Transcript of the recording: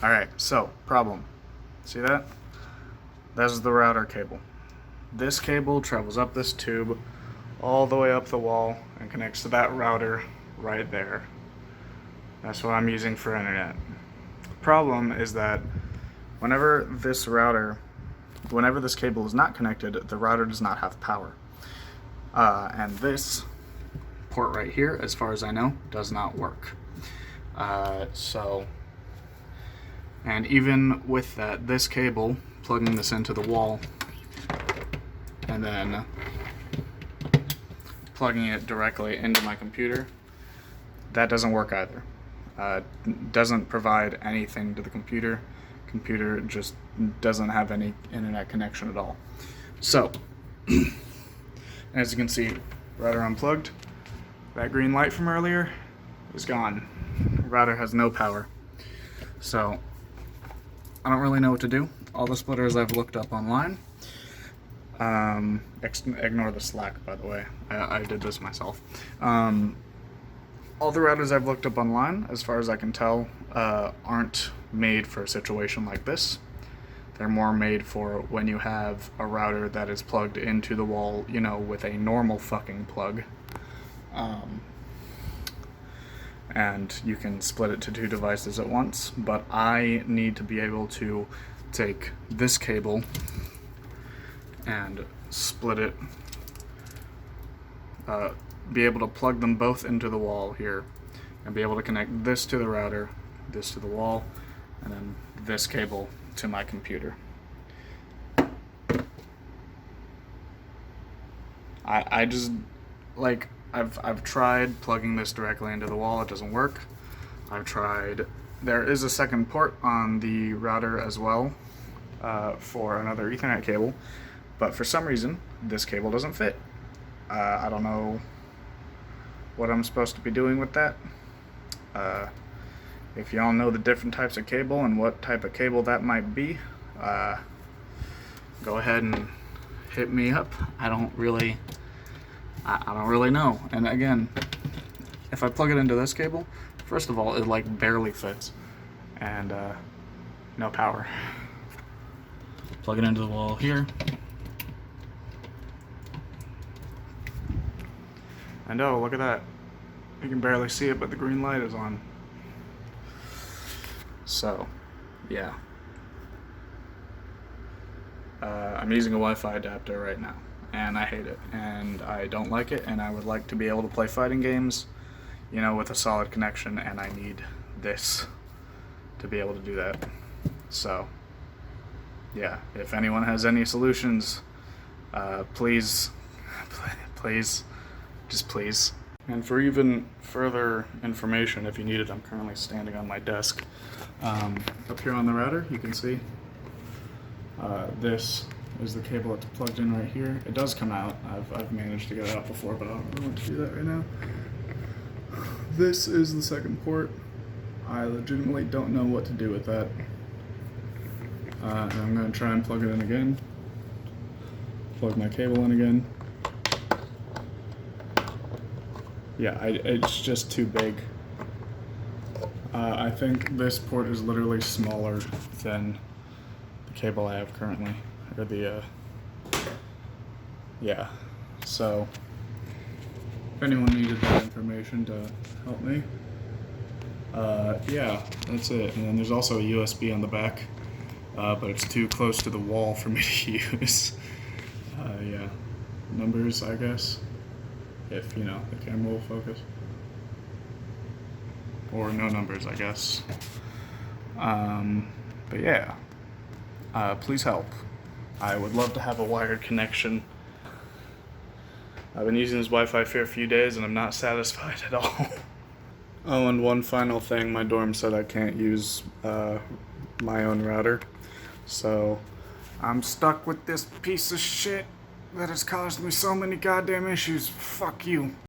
Alright, so, problem. See that? That's the router cable. This cable travels up this tube all the way up the wall and connects to that router right there. That's what I'm using for internet. Problem is that whenever this cable is not connected, the router does not have power. And this port right here, as far as I know, does not work. And even with that, this cable, plugging this into the wall, and then plugging it directly into my computer, that doesn't work either. Doesn't provide anything to the computer. Computer just doesn't have any internet connection at all. So, as you can see, router unplugged. That green light from earlier is gone. Router has no power. So, I don't really know what to do. All the splitters I've looked up online. Ignore the Slack, by the way. I did this myself. All the routers I've looked up online, as far as I can tell, aren't made for a situation like this. They're more made for when you have a router that is plugged into the wall, you know, with a normal fucking plug. And you can split it to two devices at once, but I need to be able to take this cable and split it, be able to plug them both into the wall here, and be able to connect this to the router, this to the wall, and then this cable to my computer. I just, like, I've tried plugging this directly into the wall, it doesn't work. I've tried, there is a second port on the router as well, for another Ethernet cable, but for some reason, this cable doesn't fit. I don't know what I'm supposed to be doing with that. If y'all know the different types of cable and what type of cable that might be, go ahead and hit me up. I don't really know. And again, if I plug it into this cable, first of all, it like barely fits, and no power. Plug it into the wall here. And oh, look at that. You can barely see it, but the green light is on. So, yeah. I'm using a Wi-Fi adapter right now, and I hate it, and I don't like it, and I would like to be able to play fighting games, you know, with a solid connection, and I need this to be able to do that. So, yeah, if anyone has any solutions, please, just please. And for even further information, if you need it, I'm currently standing on my desk. Up here on the router, you can see this is the cable that's plugged in right here. It does come out. I've managed to get it out before, but I don't really want to do that right now. This is the second port. I legitimately don't know what to do with that. And I'm going to try and plug it in again. Plug my cable in again. Yeah, it's just too big. I think this port is literally smaller than the cable I have currently, or the, yeah. So, if anyone needed that information to help me, yeah, that's it. And then there's also a USB on the back, but it's too close to the wall for me to use. Yeah, numbers, I guess. If, you know, the camera will focus. Or no numbers, I guess. But yeah, please help. I would love to have a wired connection. I've been using this Wi-Fi for a few days and I'm not satisfied at all. Oh, and one final thing, my dorm said I can't use my own router. So, I'm stuck with this piece of shit that has caused me so many goddamn issues. Fuck you.